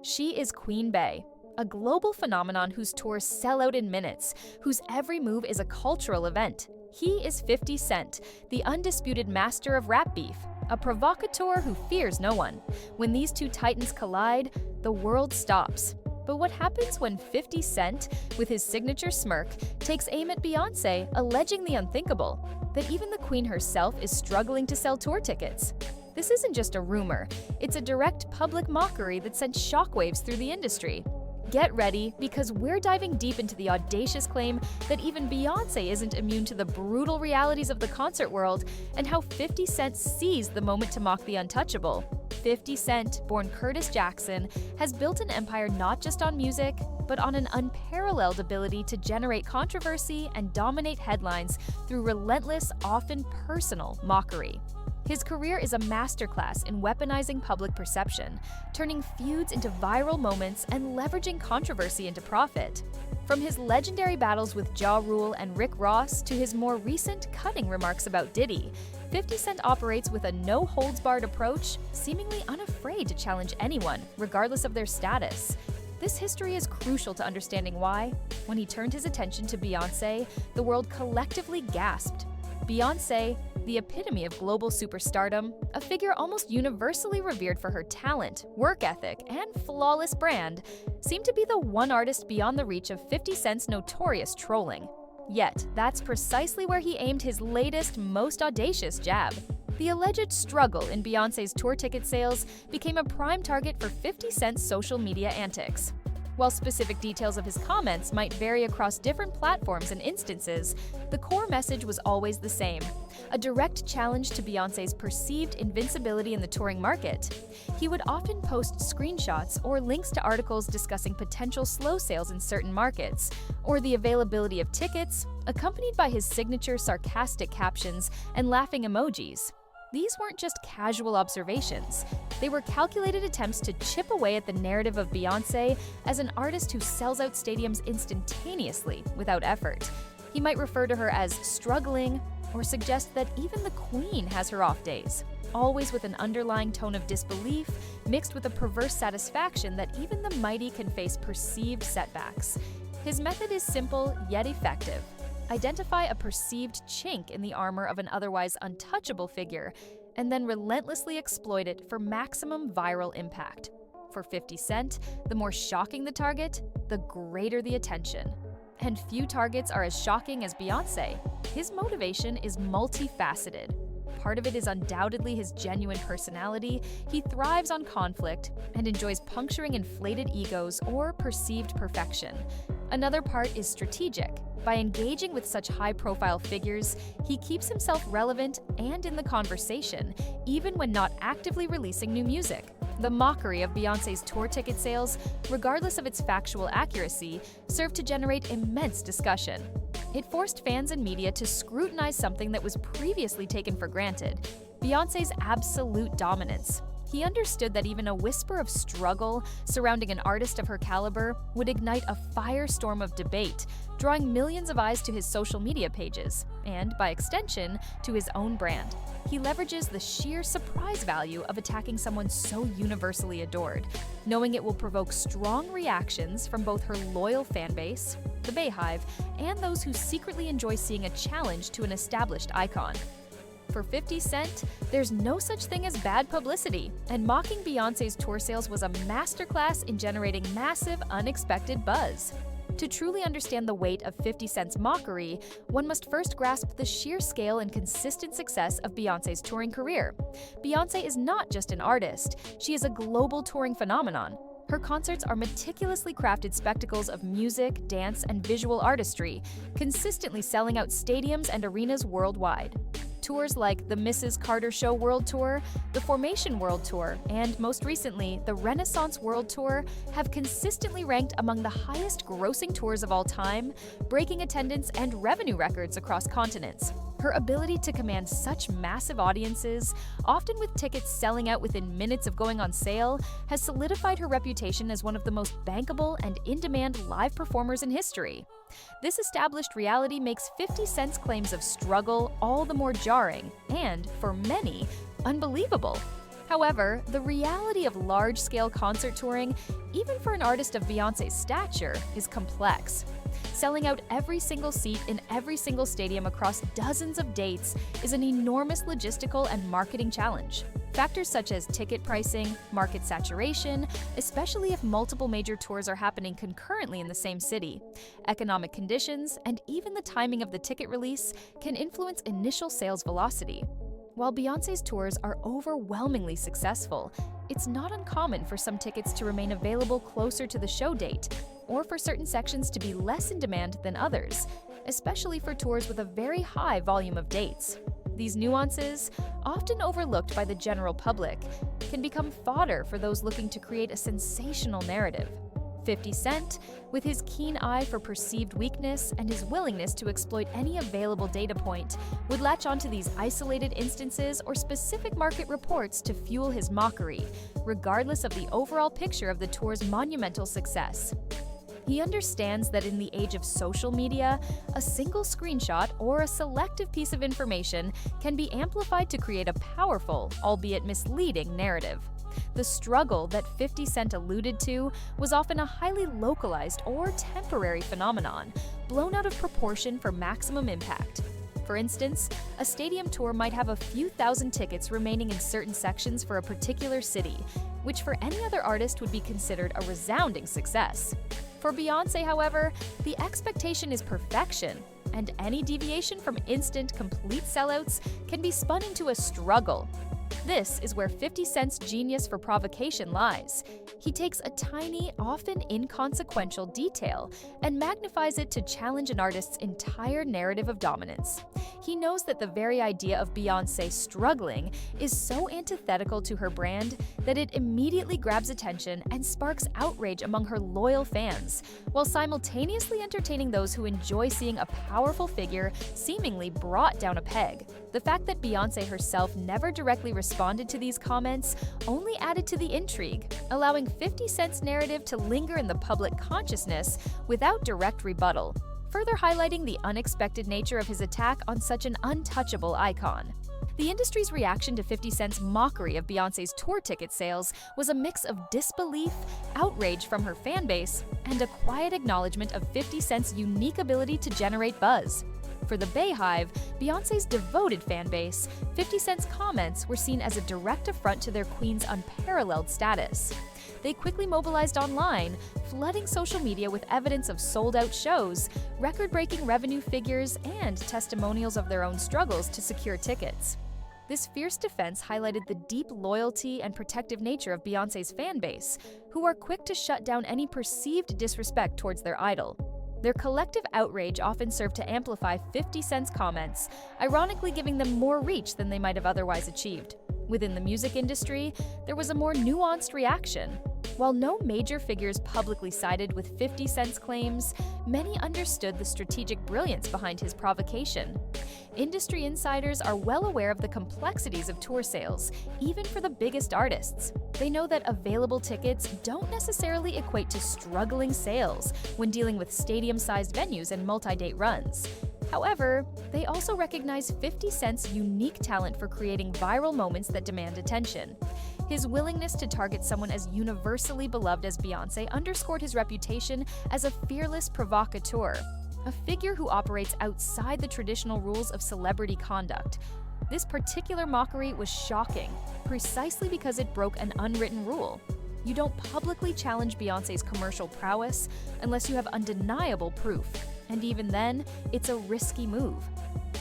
She is Queen Bey, a global phenomenon whose tours sell out in minutes, whose every move is a cultural event. He is 50 Cent, the undisputed master of rap beef, a provocateur who fears no one. When these two titans collide, the world stops. But what happens when 50 Cent, with his signature smirk, takes aim at Beyoncé, alleging the unthinkable, that even the Queen herself is struggling to sell tour tickets? This isn't just a rumor, it's a direct public mockery that sent shockwaves through the industry. Get ready, because we're diving deep into the audacious claim that even Beyoncé isn't immune to the brutal realities of the concert world, and how 50 Cent seized the moment to mock the untouchable. 50 Cent, born Curtis Jackson, has built an empire not just on music, but on an unparalleled ability to generate controversy and dominate headlines through relentless, often personal, mockery. His career is a masterclass in weaponizing public perception, turning feuds into viral moments and leveraging controversy into profit. From his legendary battles with Ja Rule and Rick Ross to his more recent cutting remarks about Diddy, 50 Cent operates with a no-holds-barred approach, seemingly unafraid to challenge anyone, regardless of their status. This history is crucial to understanding why, when he turned his attention to Beyoncé, the world collectively gasped. Beyoncé, the epitome of global superstardom, a figure almost universally revered for her talent, work ethic, and flawless brand, seemed to be the one artist beyond the reach of 50 Cent's notorious trolling. Yet, that's precisely where he aimed his latest, most audacious jab. The alleged struggle in Beyoncé's tour ticket sales became a prime target for 50 Cent's social media antics. While specific details of his comments might vary across different platforms and instances, the core message was always the same: a direct challenge to Beyoncé's perceived invincibility in the touring market. He would often post screenshots or links to articles discussing potential slow sales in certain markets, or the availability of tickets, accompanied by his signature sarcastic captions and laughing emojis. These weren't just casual observations. They were calculated attempts to chip away at the narrative of Beyoncé as an artist who sells out stadiums instantaneously, without effort. He might refer to her as struggling, or suggest that even the Queen has her off days, always with an underlying tone of disbelief mixed with a perverse satisfaction that even the mighty can face perceived setbacks. His method is simple yet effective. Identify a perceived chink in the armor of an otherwise untouchable figure, and then relentlessly exploit it for maximum viral impact. For 50 Cent, the more shocking the target, the greater the attention. And few targets are as shocking as Beyoncé. His motivation is multifaceted. Part of it is undoubtedly his genuine personality. He thrives on conflict and enjoys puncturing inflated egos or perceived perfection. Another part is strategic. By engaging with such high-profile figures, he keeps himself relevant and in the conversation, even when not actively releasing new music. The mockery of Beyoncé's tour ticket sales, regardless of its factual accuracy, served to generate immense discussion. It forced fans and media to scrutinize something that was previously taken for granted: Beyoncé's absolute dominance. He understood that even a whisper of struggle surrounding an artist of her caliber would ignite a firestorm of debate, drawing millions of eyes to his social media pages, and, by extension, to his own brand. He leverages the sheer surprise value of attacking someone so universally adored, knowing it will provoke strong reactions from both her loyal fanbase, the Beyhive, and those who secretly enjoy seeing a challenge to an established icon. For 50 Cent, there's no such thing as bad publicity, and mocking Beyoncé's tour sales was a masterclass in generating massive, unexpected buzz. To truly understand the weight of 50 Cent's mockery, one must first grasp the sheer scale and consistent success of Beyoncé's touring career. Beyoncé is not just an artist, she is a global touring phenomenon. Her concerts are meticulously crafted spectacles of music, dance, and visual artistry, consistently selling out stadiums and arenas worldwide. Tours like the Mrs. Carter Show World Tour, the Formation World Tour, and most recently, the Renaissance World Tour have consistently ranked among the highest grossing tours of all time, breaking attendance and revenue records across continents. Her ability to command such massive audiences, often with tickets selling out within minutes of going on sale, has solidified her reputation as one of the most bankable and in-demand live performers in history. This established reality makes 50 Cent's claims of struggle all the more jarring and, for many, unbelievable. However, the reality of large-scale concert touring, even for an artist of Beyoncé's stature, is complex. Selling out every single seat in every single stadium across dozens of dates is an enormous logistical and marketing challenge. Factors such as ticket pricing, market saturation, especially if multiple major tours are happening concurrently in the same city, economic conditions, and even the timing of the ticket release can influence initial sales velocity. While Beyoncé's tours are overwhelmingly successful, it's not uncommon for some tickets to remain available closer to the show date, or for certain sections to be less in demand than others, especially for tours with a very high volume of dates. These nuances, often overlooked by the general public, can become fodder for those looking to create a sensational narrative. 50 Cent, with his keen eye for perceived weakness and his willingness to exploit any available data point, would latch onto these isolated instances or specific market reports to fuel his mockery, regardless of the overall picture of the tour's monumental success. He understands that in the age of social media, a single screenshot or a selective piece of information can be amplified to create a powerful, albeit misleading, narrative. The struggle that 50 Cent alluded to was often a highly localized or temporary phenomenon, blown out of proportion for maximum impact. For instance, a stadium tour might have a few thousand tickets remaining in certain sections for a particular city, which for any other artist would be considered a resounding success. For Beyoncé, however, the expectation is perfection, and any deviation from instant, complete sellouts can be spun into a struggle. This is where 50 Cent's genius for provocation lies. He takes a tiny, often inconsequential detail and magnifies it to challenge an artist's entire narrative of dominance. He knows that the very idea of Beyoncé struggling is so antithetical to her brand that it immediately grabs attention and sparks outrage among her loyal fans, while simultaneously entertaining those who enjoy seeing a powerful figure seemingly brought down a peg. The fact that Beyoncé herself never directly responded to these comments only added to the intrigue, allowing 50 Cent's narrative to linger in the public consciousness without direct rebuttal, further highlighting the unexpected nature of his attack on such an untouchable icon. The industry's reaction to 50 Cent's mockery of Beyoncé's tour ticket sales was a mix of disbelief, outrage from her fanbase, and a quiet acknowledgement of 50 Cent's unique ability to generate buzz. For the Beyhive, Beyoncé's devoted fanbase, 50 Cent's comments were seen as a direct affront to their queen's unparalleled status. They quickly mobilized online, flooding social media with evidence of sold-out shows, record-breaking revenue figures, and testimonials of their own struggles to secure tickets. This fierce defense highlighted the deep loyalty and protective nature of Beyoncé's fanbase, who are quick to shut down any perceived disrespect towards their idol. Their collective outrage often served to amplify 50 Cent's comments, ironically giving them more reach than they might have otherwise achieved. Within the music industry, there was a more nuanced reaction. While no major figures publicly sided with 50 Cent's claims, many understood the strategic brilliance behind his provocation. Industry insiders are well aware of the complexities of tour sales, even for the biggest artists. They know that available tickets don't necessarily equate to struggling sales when dealing with stadium-sized venues and multi-date runs. However, they also recognize 50 Cent's unique talent for creating viral moments that demand attention. His willingness to target someone as universally beloved as Beyoncé underscored his reputation as a fearless provocateur, a figure who operates outside the traditional rules of celebrity conduct. This particular mockery was shocking, precisely because it broke an unwritten rule. You don't publicly challenge Beyoncé's commercial prowess unless you have undeniable proof, and even then, it's a risky move.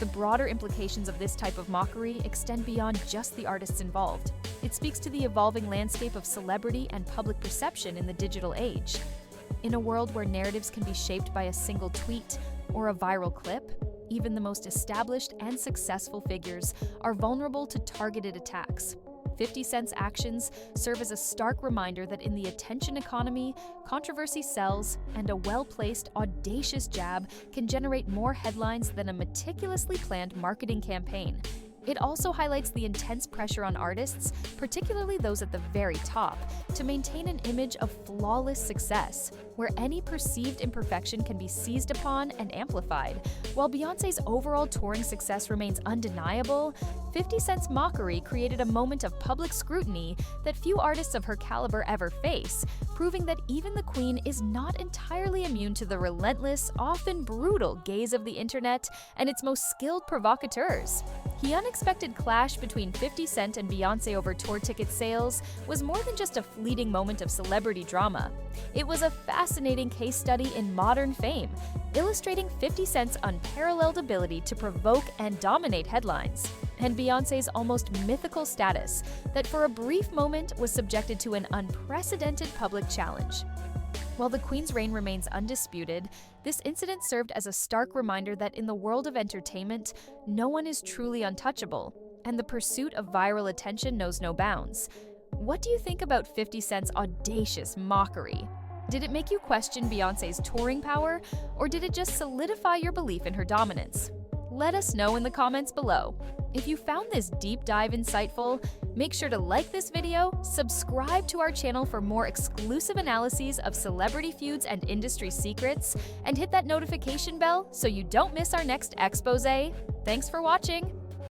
The broader implications of this type of mockery extend beyond just the artists involved. It speaks to the evolving landscape of celebrity and public perception in the digital age. In a world where narratives can be shaped by a single tweet or a viral clip, even the most established and successful figures are vulnerable to targeted attacks. 50 Cent's actions serve as a stark reminder that in the attention economy, controversy sells, and a well-placed, audacious jab can generate more headlines than a meticulously planned marketing campaign. It also highlights the intense pressure on artists, particularly those at the very top, to maintain an image of flawless success. where any perceived imperfection can be seized upon and amplified. While Beyoncé's overall touring success remains undeniable, 50 Cent's mockery created a moment of public scrutiny that few artists of her caliber ever face, proving that even the Queen is not entirely immune to the relentless, often brutal gaze of the internet and its most skilled provocateurs. The unexpected clash between 50 Cent and Beyoncé over tour ticket sales was more than just a fleeting moment of celebrity drama. It was a fascinating case study in modern fame, illustrating 50 Cent's unparalleled ability to provoke and dominate headlines, and Beyoncé's almost mythical status that for a brief moment was subjected to an unprecedented public challenge. While the Queen's reign remains undisputed, this incident served as a stark reminder that in the world of entertainment, no one is truly untouchable, and the pursuit of viral attention knows no bounds. What do you think about 50 Cent's audacious mockery? Did it make you question Beyoncé's touring power, or did it just solidify your belief in her dominance? Let us know in the comments below. If you found this deep dive insightful, make sure to like this video, subscribe to our channel for more exclusive analyses of celebrity feuds and industry secrets, and hit that notification bell so you don't miss our next expose. Thanks for watching!